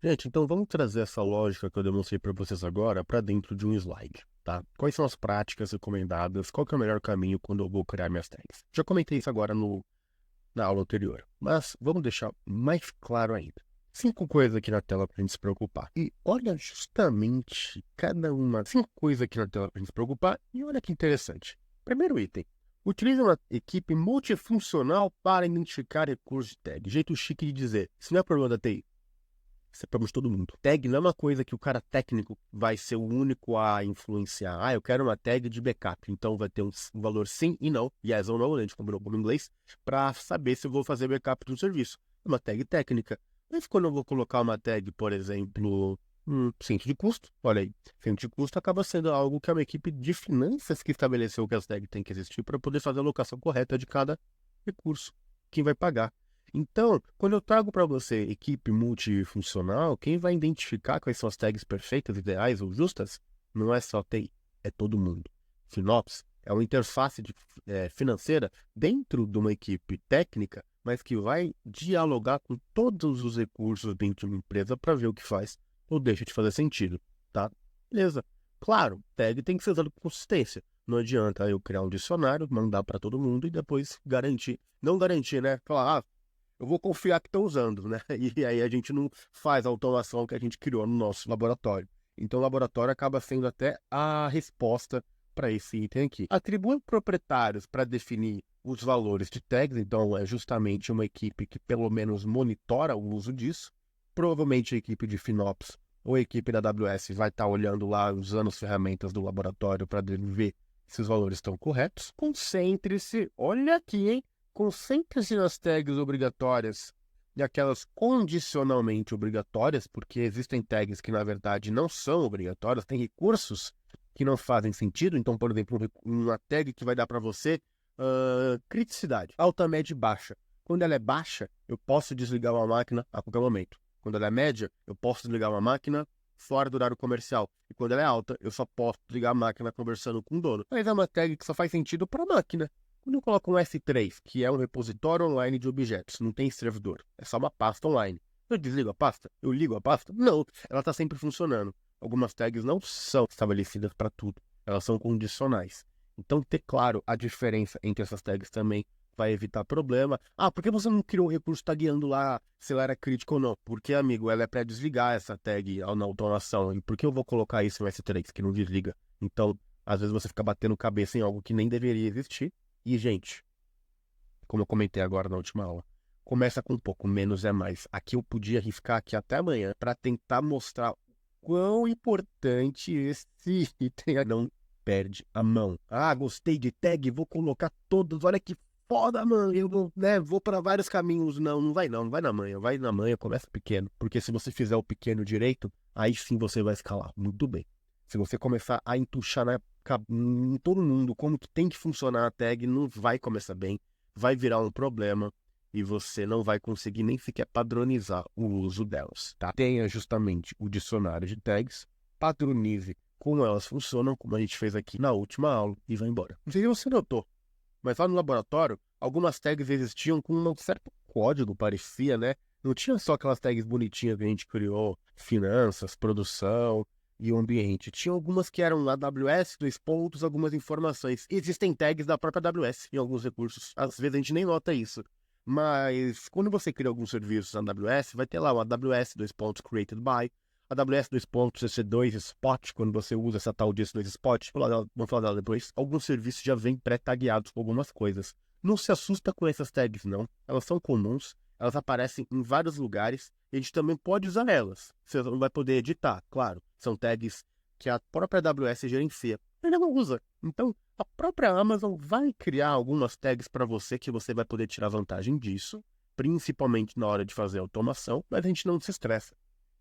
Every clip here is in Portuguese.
Gente, então vamos trazer essa lógica que eu demonstrei para vocês agora para dentro de um slide, tá? Quais são as práticas recomendadas? Qual que é o melhor caminho quando eu vou criar minhas tags? Já comentei isso agora na aula anterior, mas vamos deixar mais claro ainda. 5 coisas aqui na tela para a gente se preocupar. E olha justamente cada uma, 5 coisas aqui na tela para a gente se preocupar. E olha que interessante. Primeiro item. Utilize uma equipe multifuncional para identificar recursos de tag. Jeito chique de dizer, isso não é problema da TI. Isso é problema de todo mundo. Tag não é uma coisa que o cara técnico vai ser o único a influenciar. Ah, eu quero uma tag de backup. Então vai ter um valor sim e não, yes ou no, a gente combinou como inglês, para saber se eu vou fazer backup de um serviço. É uma tag técnica. Mas quando eu vou colocar uma tag, por exemplo, centro de custo, olha aí, centro de custo acaba sendo algo que é uma equipe de finanças que estabeleceu que as tags têm que existir para poder fazer a alocação correta de cada recurso. Quem vai pagar? Então, quando eu trago para você equipe multifuncional, quem vai identificar quais são as tags perfeitas, ideais ou justas, não é só TI, é todo mundo. FinOps é uma interface financeira dentro de uma equipe técnica, mas que vai dialogar com todos os recursos dentro de uma empresa para ver o que faz ou deixa de fazer sentido, tá? Beleza. Claro, tag tem que ser usado com consistência. Não adianta eu criar um dicionário, mandar para todo mundo e depois garantir. Não garantir, né? Falar, eu vou confiar que estão usando, né? E aí a gente não faz a automação que a gente criou no nosso laboratório. Então o laboratório acaba sendo até a resposta para esse item aqui. Atribui proprietários para definir os valores de tags, então é justamente uma equipe que pelo menos monitora o uso disso. Provavelmente a equipe de FinOps ou a equipe da AWS vai estar olhando lá, usando as ferramentas do laboratório para ver se os valores estão corretos. Concentre-se, olha aqui, hein? Concentre-se nas tags obrigatórias e aquelas condicionalmente obrigatórias, porque existem tags que na verdade não são obrigatórias, tem recursos que não fazem sentido. Então, por exemplo, uma tag que vai dar para você criticidade, alta, média e baixa. Quando ela é baixa, eu posso desligar uma máquina a qualquer momento. Quando ela é média, eu posso desligar uma máquina fora do horário comercial. E quando ela é alta, eu só posso desligar a máquina conversando com o dono. Mas é uma tag que só faz sentido para a máquina. Quando eu coloco um S3, que é um repositório online de objetos, não tem servidor, é só uma pasta online. Eu desligo a pasta? Eu ligo a pasta? Não, ela está sempre funcionando. Algumas tags não são estabelecidas para tudo, elas são condicionais. Então, ter claro a diferença entre essas tags também vai evitar problema. Ah, por que você não criou um recurso tagueando lá se ela era crítica ou não? Porque, amigo, ela é para desligar essa tag na automação. E por que eu vou colocar isso no S3 que não desliga? Então, às vezes você fica batendo cabeça em algo que nem deveria existir. E, gente, como eu comentei agora na última aula, começa com um pouco, menos é mais. Aqui eu podia arriscar aqui até amanhã para tentar mostrar quão importante esse item é. Não perde a mão. Ah, gostei de tag, vou colocar todos. Olha que foda, mano. Eu vou para vários caminhos. Não, não vai não, não vai na manhã. Vai na manhã, começa pequeno. Porque se você fizer o pequeno direito, aí sim você vai escalar muito bem. Se você começar a entuchar em todo mundo como que tem que funcionar a tag, não vai começar bem, vai virar um problema e você não vai conseguir nem sequer padronizar o uso delas, tá? Tenha justamente o dicionário de tags, padronize como elas funcionam, como a gente fez aqui na última aula, e vai embora. Não sei se você notou, mas lá no laboratório, algumas tags existiam com um certo código, parecia, né? Não tinha só aquelas tags bonitinhas que a gente criou, finanças, produção e o ambiente. Tinha algumas que eram AWS, dois pontos, algumas informações. Existem tags da própria AWS em alguns recursos. Às vezes a gente nem nota isso. Mas quando você cria alguns serviços na AWS, vai ter lá o AWS, dois pontos, created by, AWS, dois pontos, EC2, Spot, quando você usa essa tal de EC2 Spot, vamos falar dela depois. Alguns serviços já vêm pré-tagueados com algumas coisas. Não se assusta com essas tags, não. Elas são comuns, elas aparecem em vários lugares e a gente também pode usar elas. Você não vai poder editar, claro. São tags que a própria AWS gerencia. Mas ela não usa. Então, a própria Amazon vai criar algumas tags para você que você vai poder tirar vantagem disso, principalmente na hora de fazer automação, mas a gente não se estressa.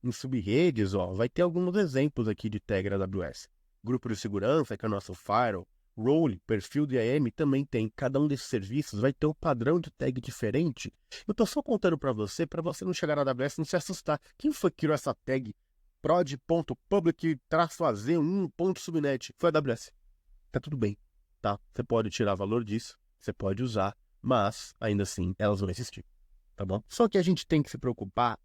Em subredes, ó, vai ter alguns exemplos aqui de tag da AWS. Grupo de segurança, que é o nosso firewall, role, perfil de IAM também tem. Cada um desses serviços vai ter um padrão de tag diferente. Eu tô só contando para você não chegar na AWS e não se assustar. Quem foi que criou essa tag prod.public-az1.subnet? Foi a AWS. Tá tudo bem, tá? Você pode tirar valor disso, você pode usar, mas ainda assim elas vão existir, tá bom? Só que a gente tem que se preocupar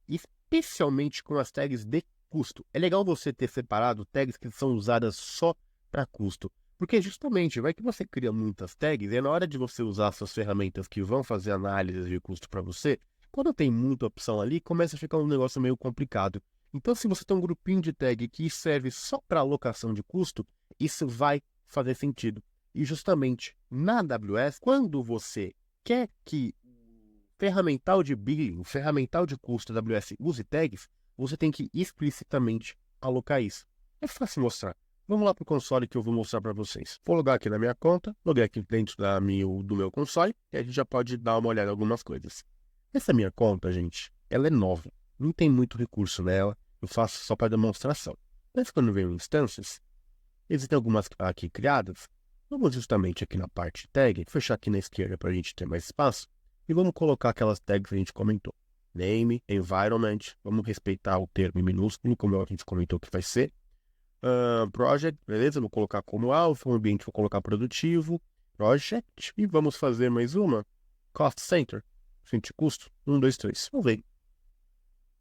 especialmente com as tags de custo. É legal você ter separado tags que são usadas só para custo, porque justamente vai que você cria muitas tags e na hora de você usar suas ferramentas que vão fazer análise de custo para você, quando tem muita opção ali, começa a ficar um negócio meio complicado. Então, se você tem um grupinho de tag que serve só para alocação de custo, isso vai fazer sentido. E justamente na AWS, quando você quer que o ferramental de billing, o ferramental de custo da AWS use tags, você tem que explicitamente alocar isso. É fácil mostrar. Vamos lá para o console que eu vou mostrar para vocês. Vou logar aqui na minha conta, loguei aqui dentro do meu console, e a gente já pode dar uma olhada em algumas coisas. Essa minha conta, gente, ela é nova. Não tem muito recurso nela, eu faço só para demonstração. Mas quando vem instâncias, existem algumas aqui criadas. Vamos justamente aqui na parte tag, fechar aqui na esquerda para a gente ter mais espaço, e vamos colocar aquelas tags que a gente comentou. Name, environment, vamos respeitar o termo em minúsculo, como a gente comentou que vai ser. Project, beleza? Vou colocar como alfa, o ambiente vou colocar produtivo, project, e vamos fazer mais uma. Cost center, fim de custo, 1, 2, 3. Vamos ver.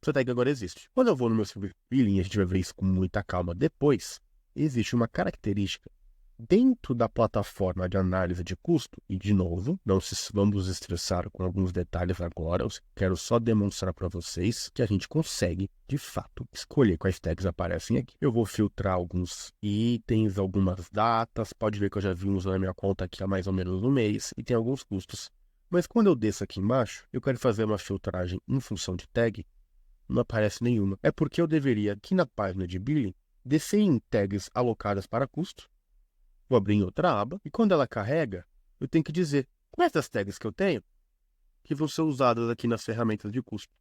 Essa tag agora existe. Quando eu vou no meu serviço billing, a gente vai ver isso com muita calma depois, existe uma característica dentro da plataforma de análise de custo, e de novo, não vamos estressar com alguns detalhes agora, eu quero só demonstrar para vocês que a gente consegue, de fato, escolher quais tags aparecem aqui. Eu vou filtrar alguns itens, algumas datas, pode ver que eu já vi usando a minha conta aqui há mais ou menos um mês, e tem alguns custos. Mas quando eu desço aqui embaixo, eu quero fazer uma filtragem em função de tag, não aparece nenhuma. É porque eu deveria, aqui na página de billing, descer em tags alocadas para custo. Vou abrir em outra aba, e quando ela carrega, eu tenho que dizer quais das tags que eu tenho que vão ser usadas aqui nas ferramentas de custo.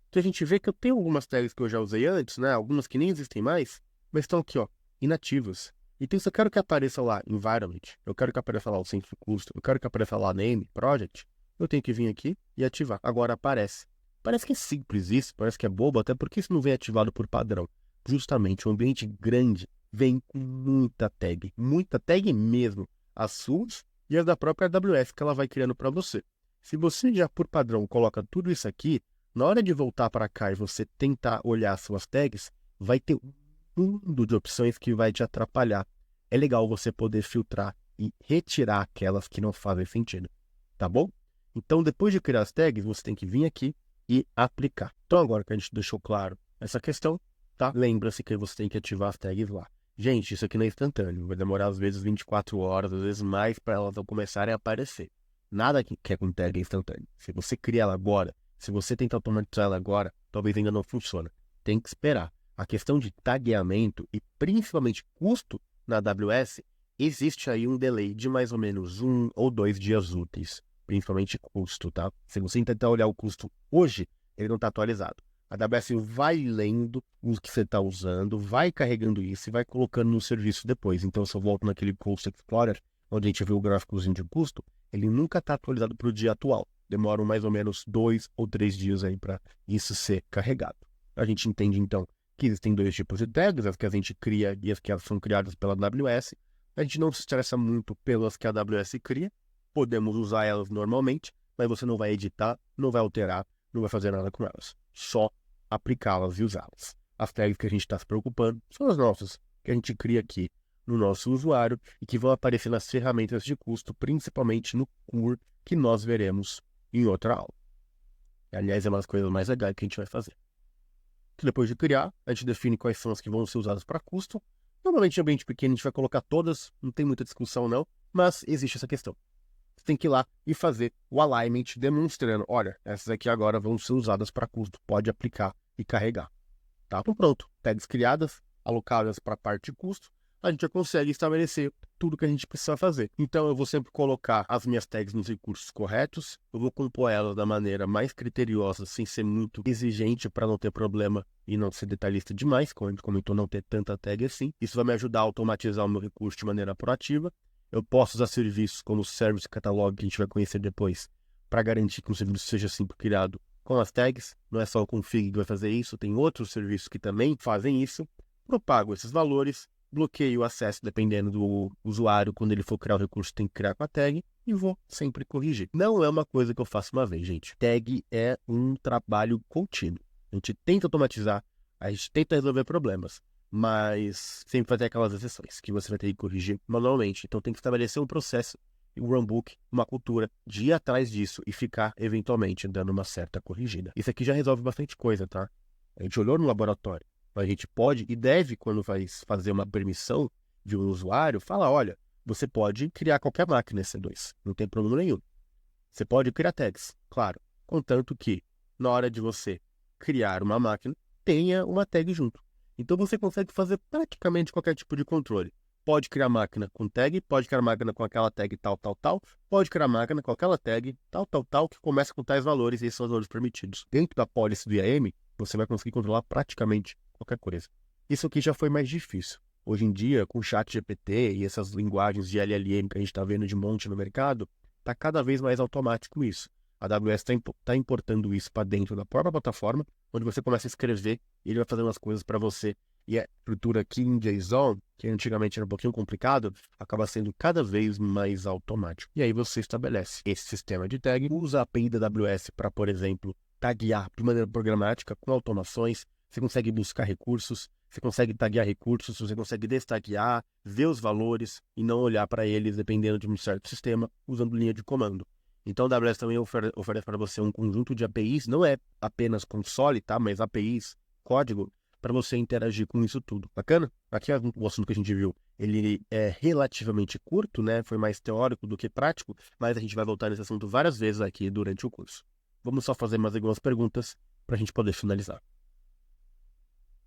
Então a gente vê que eu tenho algumas tags que eu já usei antes, né? Algumas que nem existem mais, mas estão aqui, ó, inativas. Então se eu quero que apareça lá environment, eu quero que apareça lá o centro de custo, eu quero que apareça lá name, project, eu tenho que vir aqui e ativar. Agora aparece. Parece que é simples isso, parece que é bobo, até porque isso não vem ativado por padrão. Justamente, um ambiente grande vem com muita tag mesmo, as suas e as da própria AWS que ela vai criando para você. Se você já por padrão coloca tudo isso aqui, na hora de voltar para cá e você tentar olhar suas tags, vai ter um mundo de opções que vai te atrapalhar. É legal você poder filtrar e retirar aquelas que não fazem sentido, tá bom? Então, depois de criar as tags, você tem que vir aqui e aplicar. Então, agora que a gente deixou claro essa questão, tá? Lembra-se que você tem que ativar as tags lá. Gente, isso aqui não é instantâneo. Vai demorar às vezes 24 horas, às vezes mais, para elas começarem a aparecer. Nada que é com tag é instantâneo. Se você cria ela agora, se você tentar automatizar ela agora, talvez ainda não funcione. Tem que esperar. A questão de tagueamento e principalmente custo na AWS, existe aí um delay de mais ou menos 1 ou 2 dias úteis. Principalmente custo, tá? Se você tentar olhar o custo hoje, ele não está atualizado. A AWS vai lendo o que você está usando, vai carregando isso e vai colocando no serviço depois. Então, se eu volto naquele Cost Explorer, onde a gente vê o gráficozinho de custo, ele nunca está atualizado para o dia atual. Demoram mais ou menos 2 ou 3 dias aí para isso ser carregado. A gente entende, então, que existem 2 tipos de tags, as que a gente cria e as que são criadas pela AWS. A gente não se estressa muito pelas que a AWS cria. Podemos usar elas normalmente, mas você não vai editar, não vai alterar, não vai fazer nada com elas. Só aplicá-las e usá-las. As tags que a gente está se preocupando são as nossas, que a gente cria aqui no nosso usuário e que vão aparecer nas ferramentas de custo, principalmente no CUR, que nós veremos em outra aula. Aliás, é uma das coisas mais legais que a gente vai fazer. Depois de criar, a gente define quais são as que vão ser usadas para custo. Normalmente, em ambiente pequeno, a gente vai colocar todas, não tem muita discussão não, mas existe essa questão. Você tem que ir lá e fazer o alignment demonstrando, olha, essas aqui agora vão ser usadas para custo, pode aplicar e carregar. Tá? Então pronto, tags criadas, alocadas para a parte de custo, a gente já consegue estabelecer tudo que a gente precisa fazer. Então eu vou sempre colocar as minhas tags nos recursos corretos, eu vou compor elas da maneira mais criteriosa, sem ser muito exigente para não ter problema e não ser detalhista demais, como a gente comentou, não ter tanta tag assim. Isso vai me ajudar a automatizar o meu recurso de maneira proativa. Eu posso usar serviços como o Service Catalog, que a gente vai conhecer depois, para garantir que o serviço seja sempre criado com as tags. Não é só o config que vai fazer isso, tem outros serviços que também fazem isso. Propago esses valores, bloqueio o acesso dependendo do usuário. Quando ele for criar o recurso, tem que criar com a tag. e vou sempre corrigir. Não é uma coisa que eu faço uma vez, gente. Tag é um trabalho contínuo. A gente tenta automatizar, a gente tenta resolver problemas, mas sempre vai ter aquelas exceções que você vai ter que corrigir manualmente. Então tem que estabelecer um processo, um runbook, uma cultura de ir atrás disso e ficar, eventualmente, dando uma certa corrigida. Isso aqui já resolve bastante coisa, tá? A gente olhou no laboratório. A gente pode e deve, quando vai fazer uma permissão de um usuário, falar, olha, você pode criar qualquer máquina EC2, não tem problema nenhum. Você pode criar tags, claro, contanto que, na hora de você criar uma máquina, tenha uma tag junto. Então você consegue fazer praticamente qualquer tipo de controle. Pode criar máquina com tag, pode criar máquina com aquela tag tal, tal, tal, pode criar máquina com aquela tag tal, tal, tal, que começa com tais valores e esses são os valores permitidos. Dentro da policy do IAM, você vai conseguir controlar praticamente qualquer coisa. Isso aqui já foi mais difícil. Hoje em dia, com o ChatGPT e essas linguagens de LLM que a gente está vendo de monte no mercado, está cada vez mais automático isso. A AWS está importando isso para dentro da própria plataforma, onde você começa a escrever e ele vai fazendo as coisas para você. E a estrutura aqui em JSON, que antigamente era um pouquinho complicado, acaba sendo cada vez mais automático. E aí você estabelece esse sistema de tag, usa a API da AWS para, por exemplo, taguear de maneira programática com automações. Você consegue buscar recursos, você consegue taguear recursos, você consegue destaquear, ver os valores e não olhar para eles dependendo de um certo sistema, usando linha de comando. Então, a AWS também oferece para você um conjunto de APIs, não é apenas console, tá? Mas APIs, código, para você interagir com isso tudo. Bacana? Aqui é o assunto que a gente viu. Ele é relativamente curto, né? Foi mais teórico do que prático, mas a gente vai voltar nesse assunto várias vezes aqui durante o curso. Vamos só fazer mais algumas perguntas para a gente poder finalizar.